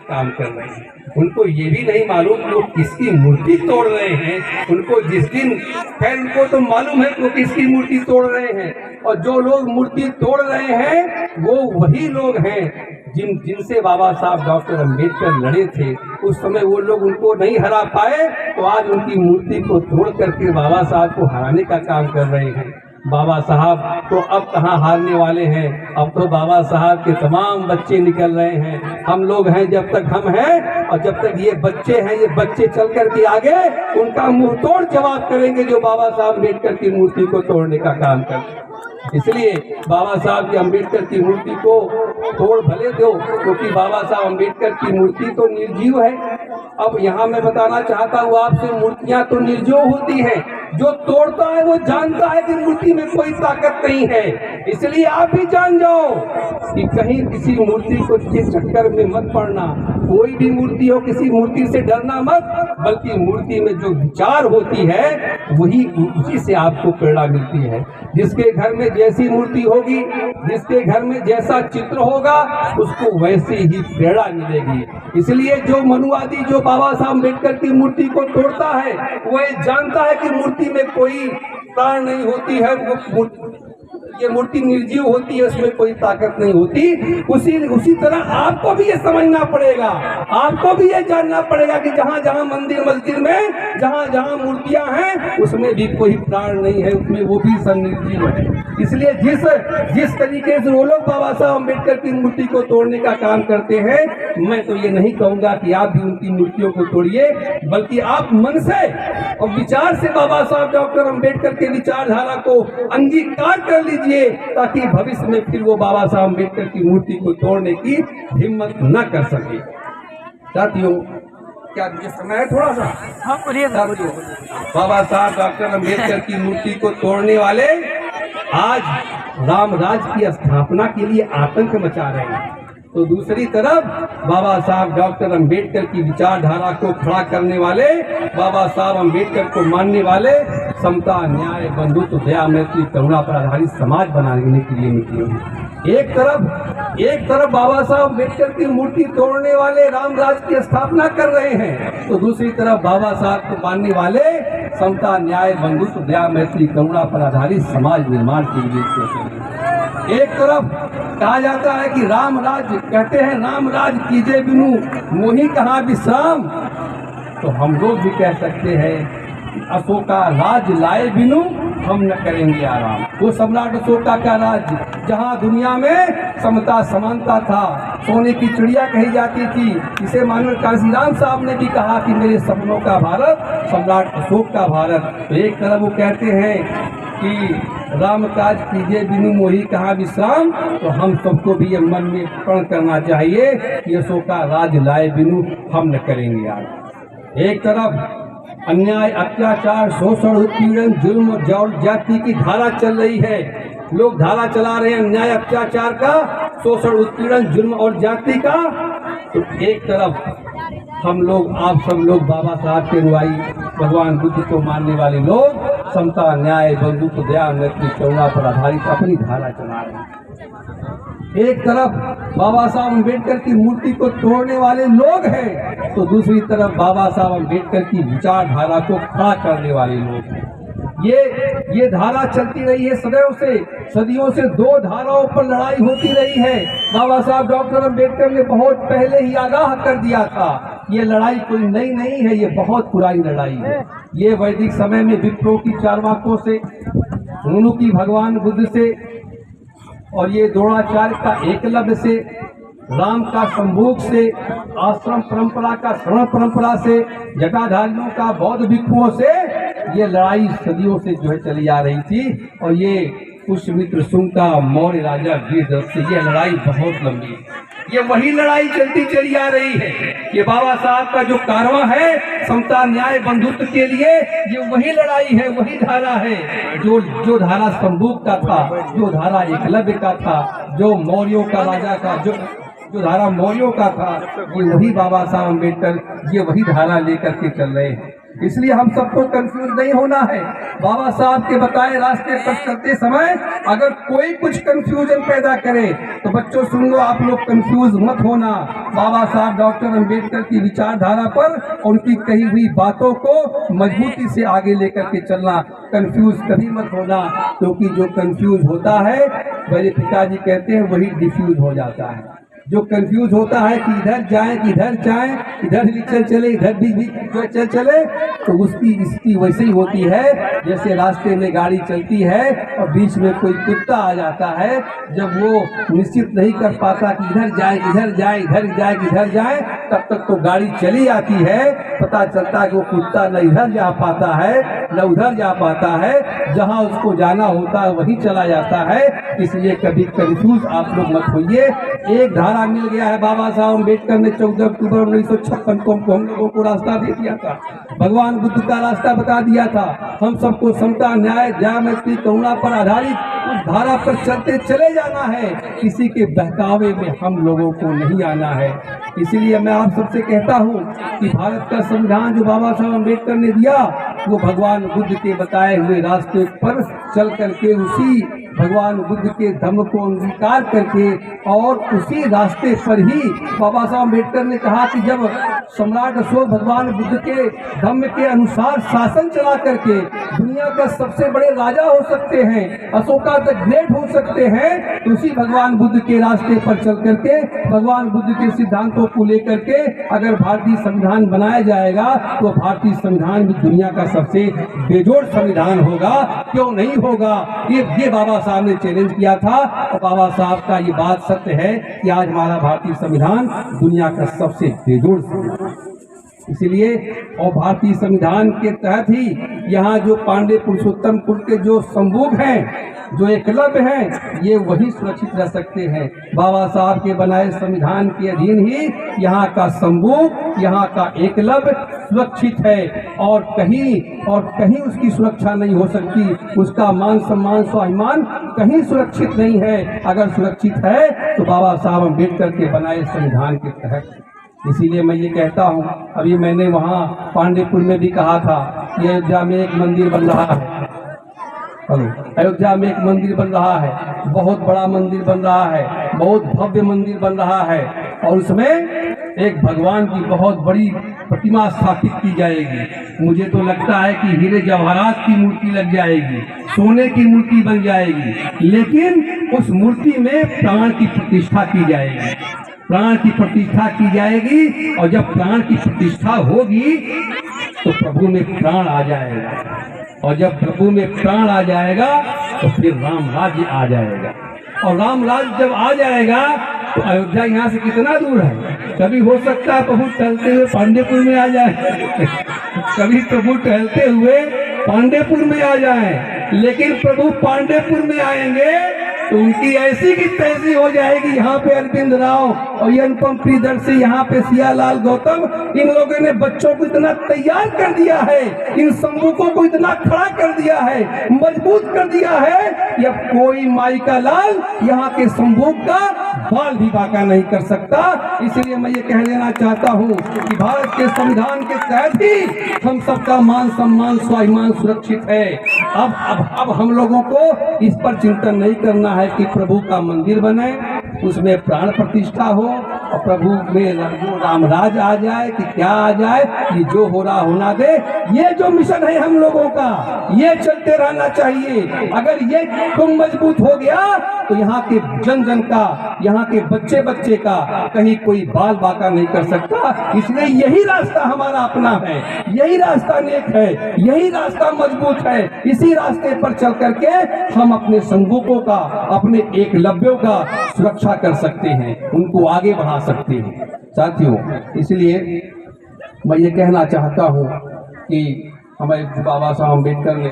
काम कर रहे हैं। उनको ये भी नहीं मालूम कि वो किसकी मूर्ति तोड़ रहे हैं। उनको जिस दिन, खैर उनको तो मालूम है कि वो किसकी मूर्ति तोड़ रहे हैं, और जो लोग मूर्ति तोड़ रहे हैं वो वही लोग हैं जिनसे बाबा साहब डॉक्टर अंबेडकर लड़े थे। उस समय वो लोग उनको नहीं हरा पाए, तो आज उनकी मूर्ति को तोड़ करके बाबा साहब को हराने का काम कर रहे हैं। बाबा साहब तो अब कहाँ हारने वाले हैं, अब तो बाबा साहब के तमाम बच्चे निकल रहे हैं। हम लोग हैं जब तक हम हैं, और जब तक ये बच्चे हैं, ये बच्चे चल कर के आगे उनका मुंह तोड़ जवाब करेंगे जो बाबा साहब अम्बेडकर की मूर्ति को तोड़ने का काम करते हैं। इसलिए बाबा साहब की अम्बेडकर की मूर्ति को तोड़ भले दो, क्योंकि बाबा साहब अम्बेडकर की मूर्ति तो निर्जीव है। अब यहाँ मैं बताना चाहता हूँ आपसे, मूर्तियाँ तो निर्जीव होती हैं। जो तोड़ता है वो जानता है कि मूर्ति में कोई ताकत नहीं है। इसलिए आप भी जान जाओ कि कहीं किसी मूर्ति को के चक्कर में मत पड़ना। कोई भी मूर्ति हो, किसी मूर्ति से डरना मत, बल्कि मूर्ति में जो विचार होती है वही, उसी से आपको प्रेरणा मिलती है। जिसके घर में जैसी मूर्ति होगी, जिसके घर में जैसा चित्र होगा, उसको वैसे ही प्रेरणा मिलेगी। इसलिए जो मनुवादी, जो बाबा साहब अम्बेडकर की मूर्ति को तोड़ता है, वह जानता है कि मूर्ति में कोई प्राण नहीं होती है, ये मूर्ति निर्जीव होती है, उसमें कोई ताकत नहीं होती। उसी तरह आपको भी ये समझना पड़ेगा, आपको भी ये जानना पड़ेगा कि जहाँ जहाँ मंदिर मस्जिद में जहाँ जहाँ मूर्तियां हैं, उसमें भी कोई प्राण नहीं है, उसमें वो भी सब निर्जीव है। इसलिए जिस तरीके से वो लोग बाबा साहब अम्बेडकर की मूर्ति को तोड़ने का काम करते हैं, मैं तो ये नहीं कहूँगा कि आप भी उनकी मूर्तियों को तोड़िए, बल्कि आप मन से और विचार से बाबा साहब डॉक्टर अम्बेडकर के विचारधारा को अंगीकार कर लीजिए, ताकि भविष्य में फिर वो बाबा साहब अम्बेडकर की मूर्ति को तोड़ने की हिम्मत न कर सके। साथियों, क्या मुझे समय है थोड़ा सा? हाँ, बाबा साहब डॉक्टर अम्बेडकर की मूर्ति को तोड़ने वाले आज राम राज की स्थापना के लिए आतंक मचा रहे हैं, तो दूसरी तरफ बाबा साहब डॉक्टर अम्बेडकर की विचारधारा को खड़ा करने वाले, बाबा साहब अम्बेडकर को मानने वाले समता, न्याय, बंधुत्व, दया, मैत्री, करुणा पर आधारित समाज बनाने के लिए निकले हैं। एक तरफ बाबा साहब अम्बेडकर की मूर्ति तोड़ने वाले राम राज की स्थापना कर रहे हैं, तो दूसरी तरफ बाबा साहब को मानने वाले समता, न्याय, बंधुत्व, दया, मैत्री, करुणा पर आधारित समाज निर्माण के लिए सोच रहे हैं। एक तरफ कहा जाता है कि राम राज, कहते हैं राम राज कीजे बिनु मोहि कहाँ विश्राम, तो हम लोग भी कह सकते हैं अशोका राज लाए बिनु हम न करेंगे आराम। वो सम्राट अशोका का राज, जहाँ दुनिया में समता समानता था, सोने की चिड़िया कही जाती थी, इसे माननीय कांशीराम साहब ने भी कहा कि मेरे सपनों का भारत सम्राट अशोक का भारत। तो एक तरफ वो कहते हैं कि राम काज कीजिए बिनु मोहि कहाँ विश्राम, तो हम सबको भी ये मन में प्रण करना चाहिए कि अशोका राज लाए बिनु हम न करेंगे आराम। एक तरफ अन्याय, अत्याचार, शोषण, उत्पीड़न, जुल्म और जाति की धारा चल रही है। लोग धारा चला रहे हैं अन्याय, अत्याचार का, शोषण, उत्पीड़न, जुल्म और जाति का। तो एक तरफ हम लोग, आप सब लोग बाबा साहब के अनुयायी, भगवान बुद्ध को मानने वाले लोग समता, न्याय, बंधुत्व, दया, मैत्री, करुणा पर आधारित अपनी धारा चला रहे हैं। एक तरफ बाबा साहब अम्बेडकर की मूर्ति को तोड़ने वाले लोग हैं, तो दूसरी तरफ बाबा साहब अम्बेडकर की विचारधारा को खड़ा करने वाले लोग हैं। ये धारा चलती रही है सदैव से, सदियों से दो धाराओं पर लड़ाई होती रही है। बाबा साहब डॉक्टर अम्बेडकर ने बहुत पहले ही आगाह कर दिया था, ये लड़ाई कोई नई नहीं है, ये बहुत पुरानी लड़ाई है। ये वैदिक समय में विप्रो की चारवाकों से, उन्हों की भगवान बुद्ध से, और ये द्रोणाचार्य का एकलव्य से, राम का संभोग से, आश्रम परंपरा का शरण परंपरा से, जटाधारियों का बौद्ध भिक्षुओं से, ये लड़ाई सदियों से जो है चली आ रही थी। और ये पुष्यमित्र शुंग का मौर्य राजा वीरदत्त से ये लड़ाई बहुत लंबी है। ये वही लड़ाई चलती चली आ रही है। ये बाबा साहब का जो कारवां है समता, न्याय, बंधुत्व के लिए, ये वही लड़ाई है, वही धारा है जो धारा संभोग का था, जो धारा एकलव्य का था, जो मौर्यों का राजा का, जो धारा मौर्यों का था, ये वही बाबा साहब अम्बेडकर ये वही धारा लेकर के चल रहे हैं। इसलिए हम सबको कंफ्यूज नहीं होना है। बाबा साहब के बताए रास्ते पर चलते समय अगर कोई कुछ कंफ्यूजन पैदा करे तो बच्चों सुन लो, आप लोग कंफ्यूज मत होना। बाबा साहब डॉक्टर अम्बेडकर की विचारधारा पर उनकी कही हुई बातों को मजबूती से आगे लेकर के चलना, कंफ्यूज कभी मत होना, क्योंकि जो कंफ्यूज होता है मेरे पिताजी कहते हैं वही डिफ्यूज हो जाता है। जो कंफ्यूज होता है कि इधर जाएं कि इधर जाएं, इधर भी चल चले इधर भी चल चले, तो उसकी स्थिति वैसे ही होती है जैसे रास्ते में गाड़ी चलती है और बीच में कोई कुत्ता आ जाता है। जब वो निश्चित नहीं कर पाता कि इधर जाए इधर जाए इधर जाए इधर जाए, तब तक तो गाड़ी चली आती है, पता चलता है कि वो कुत्ता न इधर जा पाता है न उधर जा पाता है, जहाँ उसको जाना होता है वहीं चला जाता है। इसलिए कभी कंफ्यूज आप लोग मत होइए। एक धारा मिल गया है, बाबा साहब अम्बेडकर ने 14 अक्टूबर 1956 को हम लोगों को रास्ता दे दिया था, भगवान बुद्ध का रास्ता बता दिया था। हम सबको समता न्याय दया मैत्री करुणा पर आधारित उस धारा पर चलते चले जाना है, किसी के बहकावे में हम लोगों को नहीं आना है। इसीलिए मैं आप सबसे कहता हूँ कि भारत का संविधान जो बाबा साहब अम्बेडकर ने दिया वो भगवान बुद्ध के बताए हुए रास्ते पर चल करके उसी भगवान बुद्ध के धम्म को अंगीकार करके और उसी रास्ते पर ही बाबा साहब अम्बेडकर ने कहा कि जब सम्राट अशोक भगवान बुद्ध के धम्म के अनुसार शासन चला करके दुनिया का सबसे बड़े राजा हो सकते हैं, अशोका द ग्रेट हो सकते हैं, तो उसी भगवान बुद्ध के रास्ते पर चल करके भगवान बुद्ध के सिद्धांतों को लेकर के अगर भारतीय संविधान बनाया जाएगा तो भारतीय संविधान भी दुनिया का सबसे बेजोड़ संविधान होगा। क्यों नहीं होगा? ये बाबा साहब ने चैलेंज किया था और बाबा साहब का ये बात सत्य है कि आज हमारा भारतीय संविधान दुनिया का सबसे बेजोड़ संविधान। इसलिए और भारतीय संविधान के तहत ही यहाँ जो पांडे पुरुषोत्तम कुल के जो संभोग हैं, जो एकलव्य हैं, ये वही सुरक्षित रह सकते हैं। बाबा साहब के बनाए संविधान के अधीन ही यहाँ का संभोग, यहाँ का एकलव्य सुरक्षित है और कहीं उसकी सुरक्षा नहीं हो सकती। उसका मान सम्मान स्वाभिमान कहीं सुरक्षित नहीं है। अगर सुरक्षित है तो बाबा साहब अम्बेडकर के बनाए संविधान के तहत। इसीलिए मैं ये कहता हूँ, अभी मैंने वहाँ पांडेपुर में भी कहा था कि अयोध्या में एक मंदिर बन रहा है, अयोध्या में एक मंदिर बन रहा है, बहुत बड़ा मंदिर बन रहा है, बहुत भव्य मंदिर बन रहा है और उसमें एक भगवान की बहुत बड़ी प्रतिमा स्थापित की जाएगी। मुझे तो लगता है कि हीरे जवाहरात की मूर्ति लग जाएगी, सोने की मूर्ति बन जाएगी, लेकिन उस मूर्ति में प्राण की प्रतिष्ठा की जाएगी, प्राण की प्रतिष्ठा की जाएगी। और जब प्राण की प्रतिष्ठा होगी तो प्रभु में प्राण आ जाएगा, और जब प्रभु में प्राण आ जाएगा तो फिर राम राज्य आ जाएगा। और राम राज्य जब आ जाएगा तो अयोध्या यहाँ से कितना दूर है? कभी हो सकता है प्रभु टहलते हुए पांडेपुर में आ जाए कभी प्रभु टहलते हुए पांडेपुर में आ जाए, लेकिन प्रभु पांडेपुर में आएंगे तो उनकी ऐसी की तैसी हो जाएगी। यहाँ पे अरविंद राव और ये अनुपम प्रियदर्शी, यहाँ पे सियालाल गौतम, इन लोगों ने बच्चों को इतना तैयार कर दिया है, इन सम्मुखों को इतना खड़ा कर दिया है, मजबूत कर दिया है कि अब कोई माई का लाल यहाँ के सम्मुख का बाल भी बांका नहीं कर सकता। इसलिए मैं ये कह देना चाहता हूँ कि भारत के संविधान के तहत ही हम सबका मान सम्मान स्वाभिमान सुरक्षित है। अब हम लोगों को इस पर चिंतन नहीं करना है कि प्रभु का मंदिर बने, उसमें प्राण प्रतिष्ठा हो और प्रभु में रामराज आ जाए कि क्या आ जाए, ये जो हो रहा होना दे। ये जो मिशन है हम लोगों का, ये चलते रहना चाहिए। अगर ये तुम मजबूत हो गया तो यहाँ के जन जन का, यहाँ के बच्चे बच्चे का कहीं कोई बाल बांका नहीं कर सकता। इसलिए यही रास्ता हमारा अपना है, यही रास्ता नेक है, यही रास्ता मजबूत है। इसी रास्ते पर चल करके हम अपने संगों का, अपने एकलव्यों का सुरक्षा कर सकते हैं, उनको आगे बढ़ा सकते हैं। साथियों, इसलिए मैं ये कहना चाहता हूँ कि हमारे बाबा साहब अम्बेडकर ने